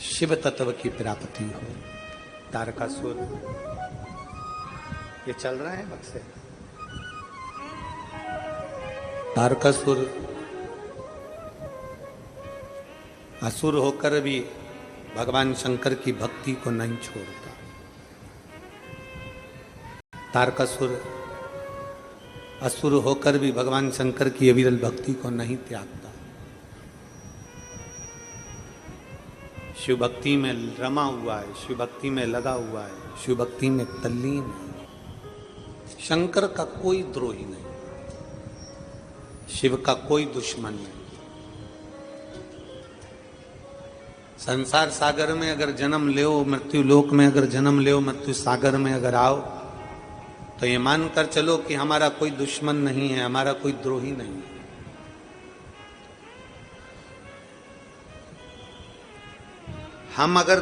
शिव तत्व की प्राप्ति हो। तारकासुर ये चल रहा है बक्से। तारकासुर असुर होकर भी भगवान शंकर की भक्ति को नहीं छोड़ता। तारकासुर असुर होकर भी भगवान शंकर की अविरल भक्ति को नहीं त्यागता। शिव भक्ति में रमा हुआ है, शिव भक्ति में लगा हुआ है, शिव भक्ति में तल्लीन है। शंकर का कोई द्रोही नहीं, शिव का कोई दुश्मन नहीं। संसार सागर में अगर जन्म ले, मृत्यु लोक में अगर जन्म ले, मृत्यु सागर में अगर आओ, तो ये मानकर चलो कि हमारा कोई दुश्मन नहीं है, हमारा कोई द्रोही नहीं है। हम अगर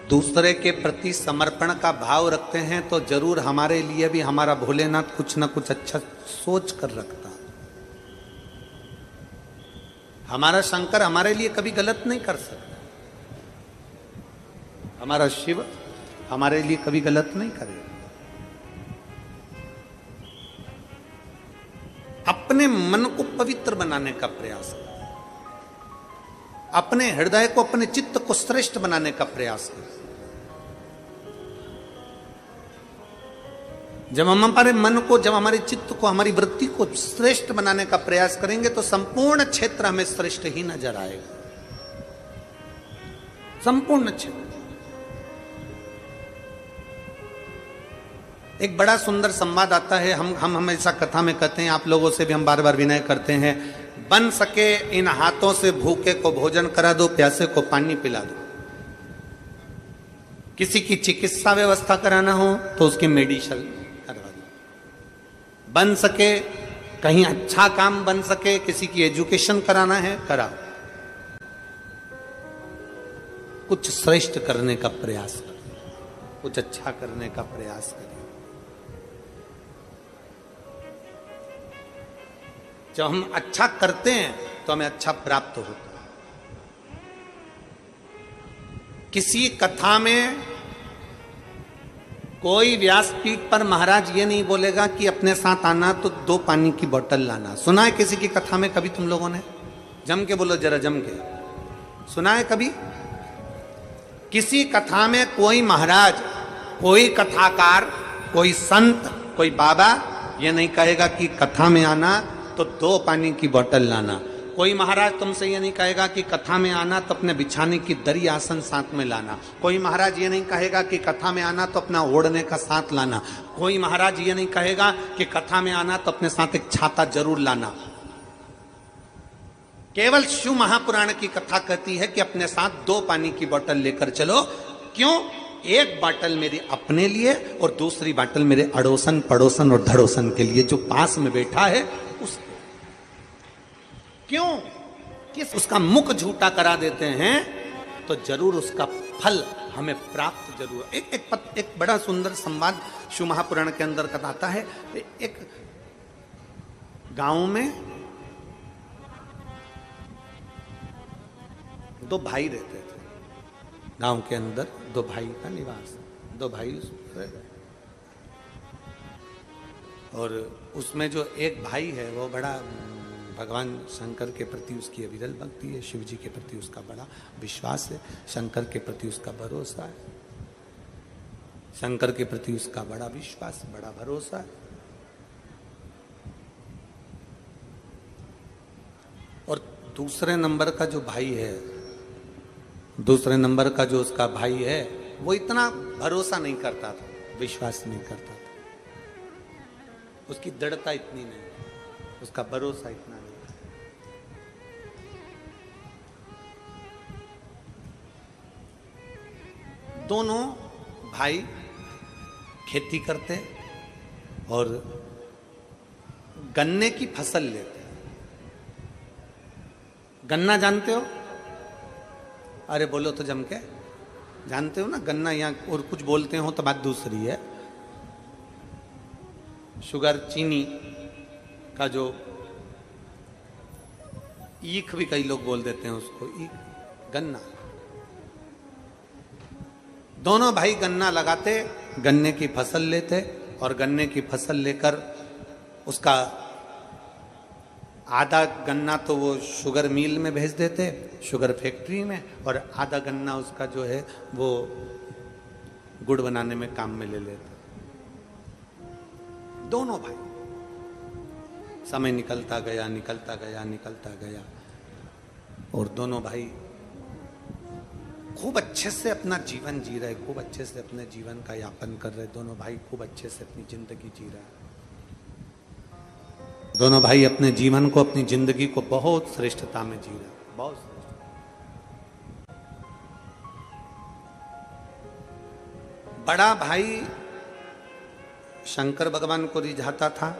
दूसरे के प्रति समर्पण का भाव रखते हैं तो जरूर हमारे लिए भी हमारा भोलेनाथ कुछ ना कुछ अच्छा सोच कर रखता। हमारा शंकर हमारे लिए कभी गलत नहीं कर सकता। हमारा शिव हमारे लिए कभी गलत नहीं करेगा। अपने मन को पवित्र बनाने का प्रयास करें, अपने हृदय को, अपने चित्त को श्रेष्ठ बनाने का प्रयास करें। जब हम हमारे मन को, जब हमारे चित्त को, हमारी वृत्ति को श्रेष्ठ बनाने का प्रयास करेंगे तो संपूर्ण क्षेत्र हमें श्रेष्ठ ही नजर आएगा। संपूर्ण क्षेत्र। एक बड़ा सुंदर संवाद आता है, हम हमेशा कथा में कहते हैं, आप लोगों से भी हम बार बार विनय करते हैं, बन सके इन हाथों से भूखे को भोजन करा दो, प्यासे को पानी पिला दो। किसी की चिकित्सा व्यवस्था कराना हो तो उसकी मेडिसिन करवा दो। बन सके कहीं अच्छा काम बन सके, किसी की एजुकेशन कराना है कराओ। कुछ श्रेष्ठ करने का प्रयास करें, कुछ अच्छा करने का प्रयास करें। जब हम अच्छा करते हैं तो हमें अच्छा प्राप्त होता है। किसी कथा में कोई व्यासपीठ पर महाराज ये नहीं बोलेगा कि अपने साथ आना तो 2 पानी की बोतल लाना। सुना है किसी की कथा में कभी तुम लोगों ने? जम के बोलो जरा, जम के। सुना है कभी? किसी कथा में कोई महाराज, कोई कथाकार, कोई संत, कोई बाबा ये नहीं कहेगा कि कथा में आना तो 2 पानी की बोतल लाना। कोई महाराज तुमसे ये नहीं कहेगा कि कथा में आना तो अपने बिछाने की दरी आसन साथ में लाना। कोई महाराज ये नहीं कहेगा कि कथा में आना तो अपना ओढ़ने का साथ लाना। कोई महाराज ये नहीं कहेगा कि कथा में आना तो अपने साथ एक छाता जरूर लाना। केवल शिव महापुराण की कथा कहती है कि अपने साथ 2 पानी की बोतल लेकर चलो। क्यों? एक बाटल मेरे अपने लिए और दूसरी बाटल मेरे अड़ोसन, पड़ोसन और धड़ोसन के लिए जो पास में बैठा है उस। क्यों? किस उसका मुख झूठा करा देते हैं तो जरूर उसका फल हमें प्राप्त जरूर। एक बड़ा सुंदर संवाद शिव महापुराण के अंदर बताता है। एक गांव में 2 भाई रहते थे। गांव के अंदर 2 भाई का निवास, 2 भाई और उसमें जो एक भाई है वो बड़ा भगवान शंकर के प्रति उसकी अविरल भक्ति है, शिव जी के प्रति उसका बड़ा विश्वास है, शंकर के प्रति उसका भरोसा है, शंकर के प्रति उसका बड़ा विश्वास, बड़ा भरोसा है। और दूसरे नंबर का जो भाई है, दूसरे नंबर का जो उसका भाई है वो इतना भरोसा नहीं करता था, विश्वास नहीं करता था, उसकी दृढ़ता इतनी नहीं, उसका भरोसा इतना नहीं। दोनों भाई खेती करते और गन्ने की फसल लेते। गन्ना जानते हो? अरे बोलो तो जम के। जानते हो ना गन्ना? यहाँ और कुछ बोलते हो तो बात दूसरी है। शुगर, चीनी का जो ईख भी कई लोग बोल देते हैं उसको, ईख, गन्ना। दोनों भाई गन्ना लगाते, गन्ने की फसल लेते और गन्ने की फसल लेकर उसका आधा गन्ना तो वो शुगर मिल में भेज देते, शुगर फैक्ट्री में, और आधा गन्ना उसका जो है वो गुड़ बनाने में काम में ले लेते। दोनों भाई। समय निकलता गया निकलता गया निकलता गया और दोनों भाई खूब अच्छे से अपना जीवन जी रहे, खूब अच्छे से अपने जीवन का यापन कर रहे। दोनों भाई खूब अच्छे से अपनी जिंदगी जी रहे। दोनों भाई अपने जीवन को, अपनी जिंदगी को बहुत श्रेष्ठता में जी रहे, बहुत श्रेष्ठ। बड़ा भाई शंकर भगवान को रिझाता था,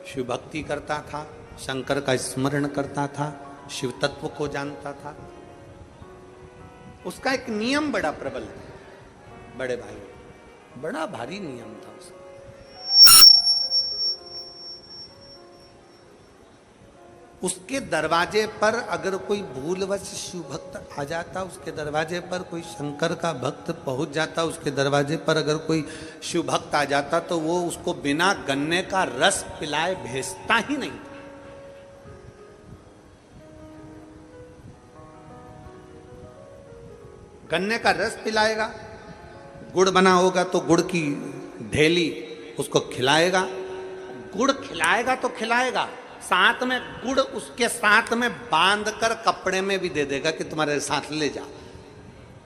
शिव भक्ति करता था, शंकर का स्मरण करता था, शिव तत्व को जानता था। उसका एक नियम बड़ा प्रबल था। बड़े भाई बड़ा भारी नियम था उसका। उसके दरवाजे पर अगर कोई भूलवश शिव भक्त आ जाता, उसके दरवाजे पर कोई शंकर का भक्त पहुंच जाता, उसके दरवाजे पर अगर कोई शिव भक्त आ जाता तो वो उसको बिना गन्ने का रस पिलाए भेजता ही नहीं था। गन्ने का रस पिलाएगा, गुड़ बना होगा तो गुड़ की ढेली उसको खिलाएगा, गुड़ खिलाएगा तो खिलाएगा, साथ में गुड़ उसके साथ में बांध कर कपड़े में भी दे देगा कि तुम्हारे साथ ले जा।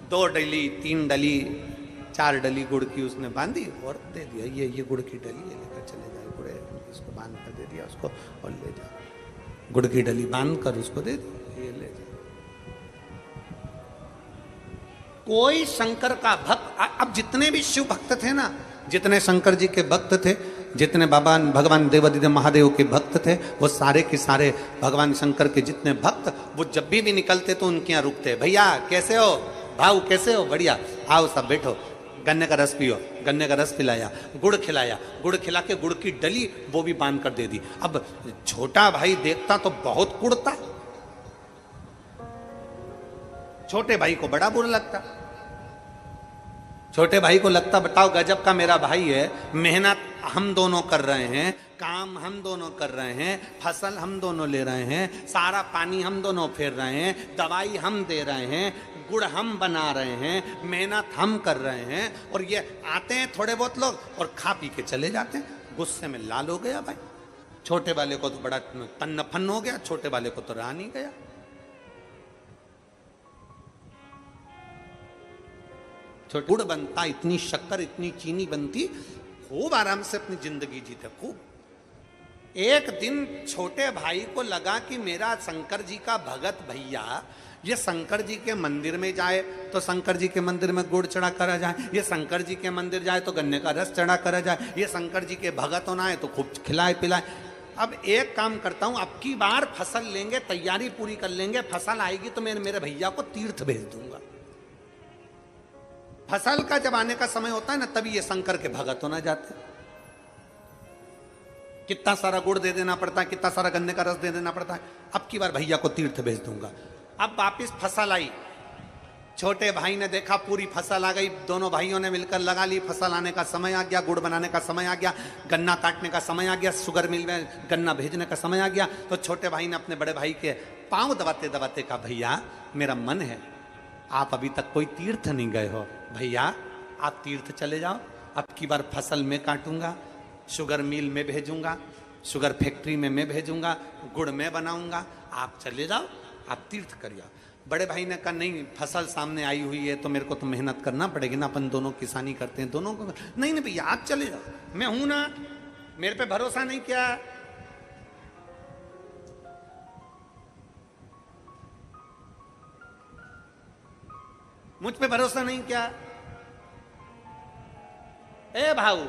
2 डली 3 डली 4 डली गुड़ की उसने बांधी और दे दिया, ये गुड़ की डली है, लेकर चले जाए, गुड़ इसको बांध कर दे दिया उसको और ले जा। गुड़ की डली बांध कर उसको दे दी, ये ले जा। कोई शंकर का भक्त, अब जितने भी शिव भक्त थे ना, जितने शंकर जी के भक्त थे, जितने भगवान देवादिदेव महादेव के भक्त थे, वो सारे के सारे भगवान शंकर के जितने भक्त, वो जब भी निकलते तो उनके यहाँ रुकते। भैया कैसे हो भाऊ, कैसे हो, बढ़िया, आओ सब बैठो, गन्ने का रस पियो। गन्ने का रस पिलाया, गुड़ खिलाया, गुड़ खिला के गुड़ की डली वो भी बांध कर दे दी। अब छोटा भाई देखता तो बहुत कुड़ता, छोटे भाई को बड़ा बुरा लगता। छोटे भाई को लगता बताओ गजब का मेरा भाई है, मेहनत हम दोनों कर रहे हैं, काम हम दोनों कर रहे हैं, फसल हम दोनों ले रहे हैं, सारा पानी हम दोनों फेर रहे हैं, दवाई हम दे रहे हैं, गुड़ हम बना रहे हैं, मेहनत हम कर रहे हैं, और ये आते हैं थोड़े बहुत लोग और खा पी के चले जाते हैं। गुस्से में लाल हो गया भाई। छोटे वाले को तो बड़ा तन्न फन्न हो गया, छोटे वाले को तो रहा नहीं गया। गुड़ बनता, इतनी शक्कर इतनी चीनी बनती, खूब आराम से अपनी जिंदगी जीते खूब। एक दिन छोटे भाई को लगा कि मेरा शंकर जी का भगत भैया ये शंकर जी के मंदिर में जाए तो शंकर जी के मंदिर में गुड़ चढ़ा करा जाए, ये शंकर जी के मंदिर जाए तो गन्ने का रस चढ़ा करा जाए, ये शंकर जी के भगत होना है तो खूब खिलाए पिलाए। अब एक काम करता हूं, अब की बार फसल लेंगे, तैयारी पूरी कर लेंगे, फसल आएगी तो मैं मेरे भैया को तीर्थ भेज दूंगा। फसल का जब आने का समय होता है ना, तभी ये शंकर के भगत होना जाते। कितना सारा गुड़ दे देना पड़ता है, कितना सारा गन्ने का रस दे देना पड़ता है। अब की बार भैया को तीर्थ भेज दूंगा। अब वापिस फसल आई, छोटे भाई ने देखा पूरी फसल आ गई, दोनों भाइयों ने मिलकर लगा ली, फसल आने का समय आ गया, गुड़ बनाने का समय आ गया, गन्ना काटने का समय आ गया, शुगर मिल में गन्ना भेजने का समय आ गया। तो छोटे भाई ने अपने बड़े भाई के पांव दबाते दबाते कहा, भैया मेरा मन है, आप अभी तक कोई तीर्थ नहीं गए हो, भैया आप तीर्थ चले जाओ। अब की बार फसल में काटूंगा, शुगर मिल में भेजूंगा, शुगर फैक्ट्री में मैं भेजूंगा, गुड़ में बनाऊंगा, आप चले जाओ, आप तीर्थ करिए। बड़े भाई ने कहा नहीं, फसल सामने आई हुई है तो मेरे को तो मेहनत करना पड़ेगी ना, अपन दोनों किसानी करते हैं दोनों को। नहीं नहीं भैया आप चले जाओ, मैं हूं ना, मेरे पे भरोसा नहीं किया। मुझ पे भरोसा नहीं किया, ए भाऊ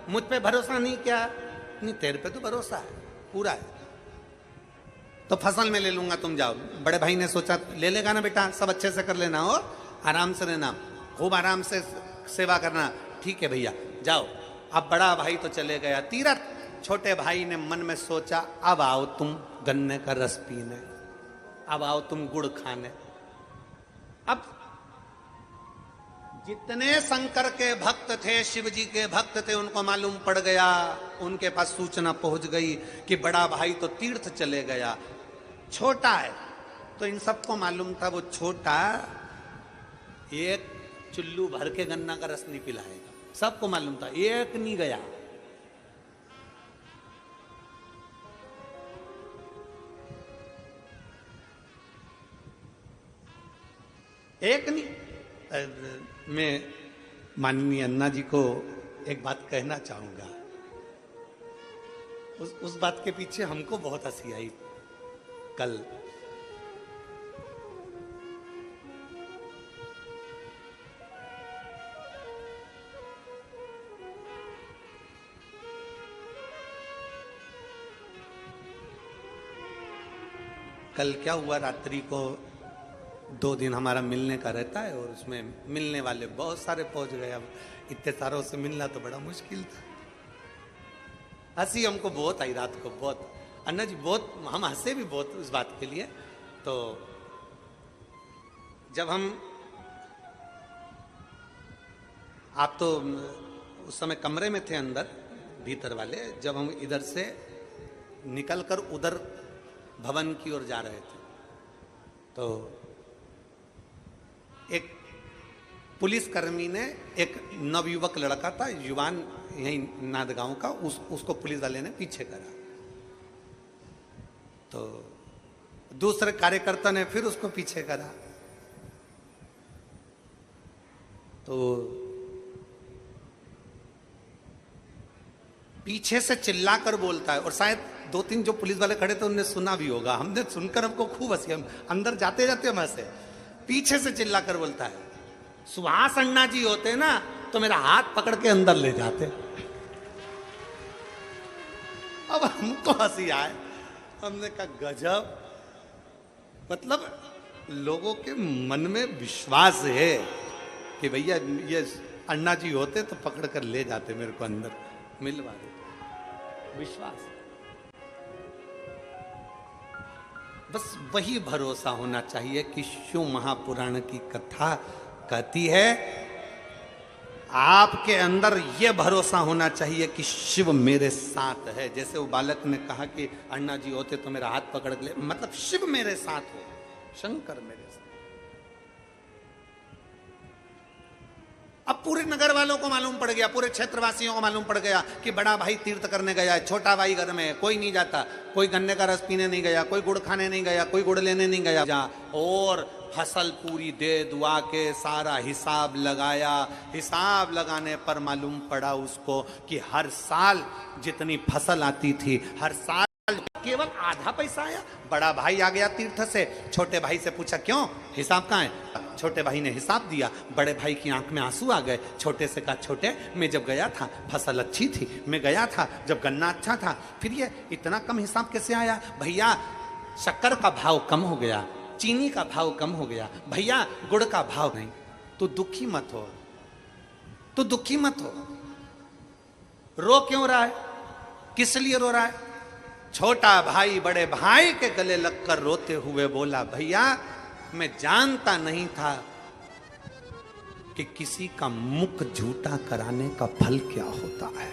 मुझ पे भरोसा नहीं किया। नहीं तेरे पे तो भरोसा है पूरा है, तो फसल में ले लूंगा, तुम जाओ। बड़े भाई ने सोचा ले लेगा ना बेटा, सब अच्छे से कर लेना और आराम से रहना, खूब आराम से सेवा करना। ठीक है भैया जाओ। अब बड़ा भाई तो चले गया तीर्थ। छोटे भाई ने मन में सोचा अब आओ तुम गन्ने का रस पीने, अब आओ तुम गुड़ खाने। अब जितने शंकर के भक्त थे, शिव जी के भक्त थे, उनको मालूम पड़ गया, उनके पास सूचना पहुंच गई कि बड़ा भाई तो तीर्थ चले गया, छोटा है। तो इन सबको मालूम था वो छोटा एक चुल्लू भर के गन्ना का रस नहीं पिलाएगा, सबको मालूम था, एक नहीं गया। एक नहीं। मैं माननीय अन्ना जी को एक बात कहना चाहूंगा। उस बात के पीछे हमको बहुत हंसी आई। कल क्या हुआ, रात्रि को 2 दिन हमारा मिलने का रहता है और उसमें मिलने वाले बहुत सारे पहुंच गए। अब इतने सारों से मिलना तो बड़ा मुश्किल था। हंसी हमको बहुत आई रात को, बहुत। अन्ना जी बहुत, हम हंसे भी बहुत उस बात के लिए। तो जब हम, आप तो उस समय कमरे में थे अंदर, भीतर वाले, जब हम इधर से निकलकर उधर भवन की ओर जा रहे थे तो एक पुलिसकर्मी ने, एक नवयुवक लड़का था, युवान, यही नादगांव का, उसको पुलिस वाले ने पीछे करा। तो दूसरे कार्यकर्ता ने फिर उसको पीछे करा। तो पीछे से चिल्लाकर बोलता है, और शायद 2-3 जो पुलिस वाले खड़े थे उन्होंने सुना भी होगा। हमने सुनकर हमको खूब हंसी, हम अंदर जाते जाते हम हंसे। पीछे से चिल्लाकर बोलता है, सुभाष अन्ना जी होते ना तो मेरा हाथ पकड़ के अंदर ले जाते। अब हमको हंसी आए, हमने कहा गजब, मतलब लोगों के मन में विश्वास है कि भैया ये अन्ना जी होते तो पकड़ कर ले जाते, मेरे को अंदर मिलवा देते। विश्वास, बस वही भरोसा होना चाहिए कि शिव महापुराण की कथा कहती है, आपके अंदर यह भरोसा होना चाहिए कि शिव मेरे साथ है। जैसे वो बालक ने कहा कि अन्ना जी होते तो मेरा हाथ पकड़ ले, मतलब शिव मेरे साथ हो, शंकर मेरे साथ। अब पूरे नगर वालों को मालूम पड़ गया, पूरे क्षेत्रवासियों को मालूम पड़ गया कि बड़ा भाई तीर्थ करने गया है, छोटा भाई घर में है, कोई नहीं जाता, कोई गन्ने का रस पीने नहीं गया, कोई गुड़ खाने नहीं गया, कोई गुड़ लेने नहीं गया। और फसल पूरी दे दुआ के सारा हिसाब लगाया। हिसाब लगाने पर मालूम पड़ा उसको कि हर साल जितनी फसल आती थी, हर साल केवल आधा पैसा आया। बड़ा भाई आ गया तीर्थ से, छोटे भाई से पूछा क्यों, हिसाब कहाँ है? छोटे भाई ने हिसाब दिया, बड़े भाई की आंख में आंसू आ गए। छोटे से कहा, छोटे मैं जब गया था फसल अच्छी थी, मैं गया था जब गन्ना अच्छा था, फिर ये इतना कम हिसाब कैसे आया? भैया शक्कर का भाव कम हो गया, चीनी का भाव कम हो गया, भैया गुड़ का भाव नहीं। तो दुखी मत हो, तो दुखी मत हो। रो क्यों रहा है, किस लिए रो रहा है? छोटा भाई बड़े भाई के गले लगकर रोते हुए बोला, भैया मैं जानता नहीं था कि किसी का मुख झूठा कराने का फल क्या होता है।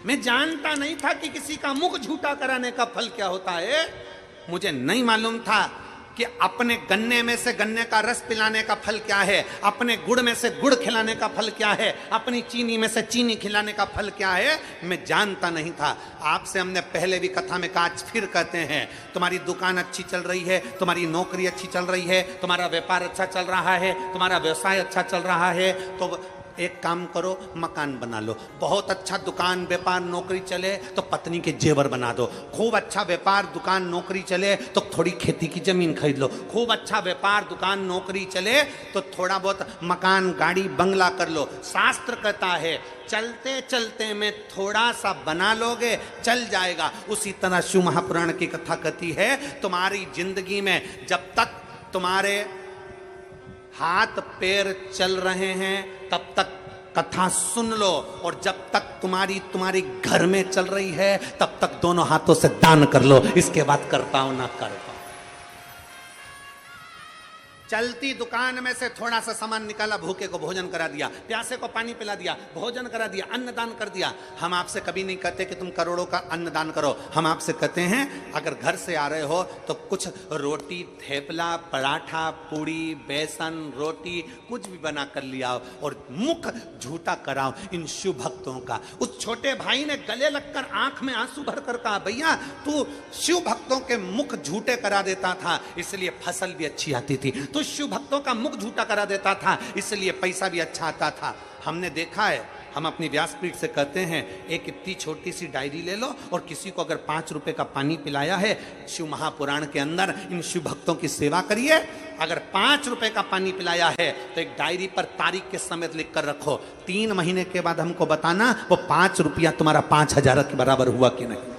मैं जानता नहीं था कि किसी का मुख झूठा कराने का फल क्या होता है। मुझे नहीं मालूम था कि अपने गन्ने में से गन्ने का रस पिलाने का फल क्या है, अपने गुड़ में से गुड़ खिलाने का फल क्या है, अपनी चीनी में से चीनी खिलाने का फल क्या है, मैं जानता नहीं था। आपसे हमने पहले भी कथा में कहा, आज फिर कहते हैं, तुम्हारी दुकान अच्छी चल रही है, तुम्हारी नौकरी अच्छी चल रही है, तुम्हारा व्यापार अच्छा चल रहा है, तुम्हारा व्यवसाय अच्छा चल रहा है, तो एक काम करो, मकान बना लो। बहुत अच्छा दुकान व्यापार नौकरी चले तो पत्नी के जेवर बना दो। खूब अच्छा व्यापार दुकान नौकरी चले तो थोड़ी खेती की जमीन खरीद लो। खूब अच्छा व्यापार दुकान नौकरी चले तो थोड़ा बहुत मकान गाड़ी बंगला कर लो। शास्त्र कहता है चलते चलते में थोड़ा सा बना लोगे चल जाएगा। उसी तरह शिव महापुराण की कथा कहती है, तुम्हारी जिंदगी में जब तक तुम्हारे हाथ पैर चल रहे हैं तब तक कथा सुन लो, और जब तक तुम्हारी घर में चल रही है तब तक दोनों हाथों से दान कर लो। इसके बाद कर पाओ ना कर पाओ। चलती दुकान में से थोड़ा सा सामान निकाला, भूखे को भोजन करा दिया, प्यासे को पानी पिला दिया, भोजन करा दिया, अन्नदान कर दिया। हम आपसे कभी नहीं कहते कि तुम करोड़ों का अन्नदान करो। हम आपसे कहते हैं अगर घर से आ रहे हो तो कुछ रोटी, थेपला, पराठा, पूड़ी, बेसन, रोटी कुछ भी बना कर लिया और मुख झूठा कराओ इन शिव भक्तों का। उस छोटे भाई ने गले लगकर आंख में आंसू भर कर कहा, भैया तू शिव भक्तों के मुख झूठे करा देता था इसलिए फसल भी अच्छी आती थी, तो शिव भक्तों का मुख झूठा करा देता था इसलिए पैसा भी अच्छा आता था। हमने देखा है, हम अपनी व्यासपीठ से कहते हैं एक इतनी छोटी सी डायरी ले लो और किसी को अगर 5 रुपए का पानी पिलाया है, शिव महापुराण के अंदर इन शिव भक्तों की सेवा करिए। अगर 5 रुपए का पानी पिलाया है तो एक डायरी पर तारीख के समेत लिख कर रखो, 3 महीने के बाद हमको बताना वो 5 रुपया तुम्हारा 5,000 के बराबर हुआ कि नहीं।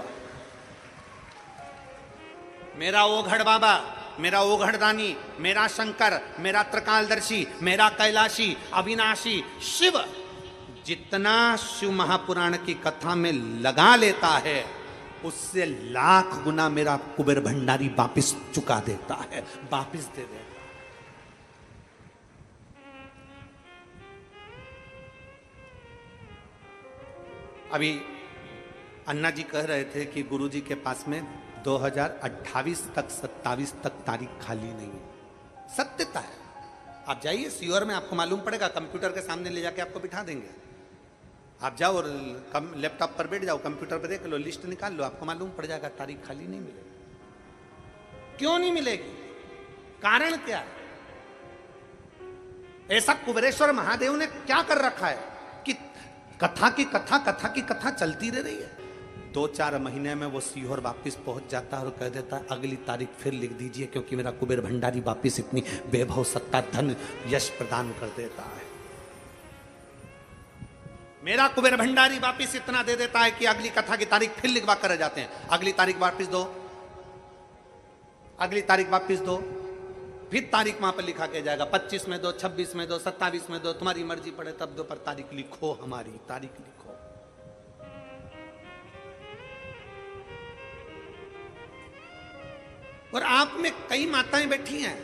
मेरा ओघड़ बाबा, मेरा ओघड़दानी, मेरा शंकर, मेरा त्रिकालदर्शी, मेरा कैलाशी, अविनाशी शिव जितना शिव महापुराण की कथा में लगा लेता है उससे लाख गुना मेरा कुबेर भंडारी वापिस चुका देता है, वापिस दे देता है। अभी अन्ना जी कह रहे थे कि गुरुजी के पास में 2028 तक 27 तक तारीख खाली नहीं है। सत्यता है, आप जाइए सीओर में, आपको मालूम पड़ेगा, कंप्यूटर के सामने ले जाके आपको बिठा देंगे। आप जाओ और लैपटॉप पर बैठ जाओ, कंप्यूटर पर देख लो, लिस्ट निकाल लो, आपको मालूम पड़ जाएगा तारीख खाली नहीं मिलेगी। क्यों नहीं मिलेगी? कारण क्या है? ऐसा कुबेरेश्वर महादेव ने क्या कर रखा है कि कथा की कथा चलती रह रही है। 2-4 महीने में वो सीहोर वापिस पहुंच जाता है और कह देता है अगली तारीख फिर लिख दीजिए, क्योंकि मेरा कुबेर भंडारी वापिस इतनी वैभव, सत्ता, धन, यश प्रदान कर देता है। मेरा कुबेर भंडारी वापिस इतना दे देता है कि अगली कथा की तारीख फिर लिखवा कर जाते हैं। अगली तारीख वापिस दो, अगली तारीख वापिस दो, फिर तारीख वहां पर लिखा के जाएगा, 25 में दो, 26 में दो, 27 में दो, तुम्हारी मर्जी पड़े तब दो, पर तारीख लिखो, हमारी तारीख लिखो। और आप में कई माताएं बैठी हैं,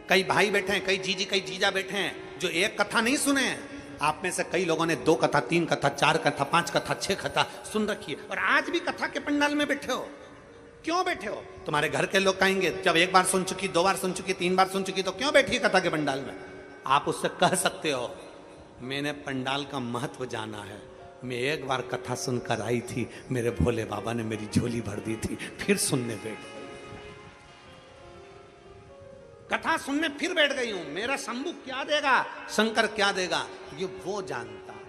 कई भाई बैठे हैं, कई जीजी, कई जीजा बैठे हैं जो एक कथा नहीं सुने हैं। आप में से कई लोगों ने 2 कथा, 3 कथा, 4 कथा, 5 कथा, 6 कथा सुन रखी है और आज भी कथा के पंडाल में बैठे हो। क्यों बैठे हो? तुम्हारे घर के लोग कहेंगे जब 1 बार सुन चुकी, 2 बार सुन चुकी, 3 बार सुन चुकी तो क्यों बैठी है कथा के पंडाल में? आप उससे कह सकते हो मैंने पंडाल का महत्व जाना है, मैं 1 बार कथा सुनकर आई थी, मेरे भोले बाबा ने मेरी झोली भर दी थी, फिर सुनने बैठ गई, कथा सुनने फिर बैठ गई हूं, मेरा शंभू क्या देगा, शंकर क्या देगा, ये वो जानता है।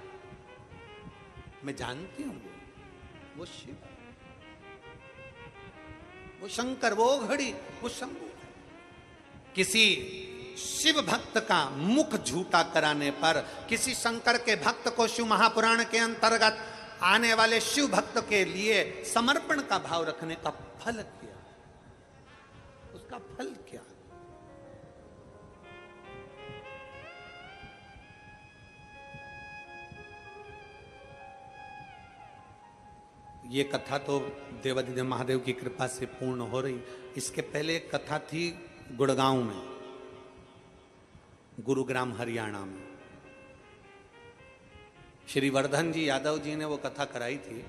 मैं जानती हूं वो शिव, वो शंकर, वो घड़ी, वो शंभू। किसी शिव भक्त का मुख झूठा कराने पर, किसी शंकर के भक्त को शिव महापुराण के अंतर्गत आने वाले शिव भक्त के लिए समर्पण का भाव रखने का फल क्या, उसका फल क्या? ये कथा तो देवाधिदेव महादेव की कृपा से पूर्ण हो रही। इसके पहले एक कथा थी गुड़गांव में, गुरुग्राम हरियाणा में। श्री वर्धन जी यादव जी ने वो कथा कराई थी।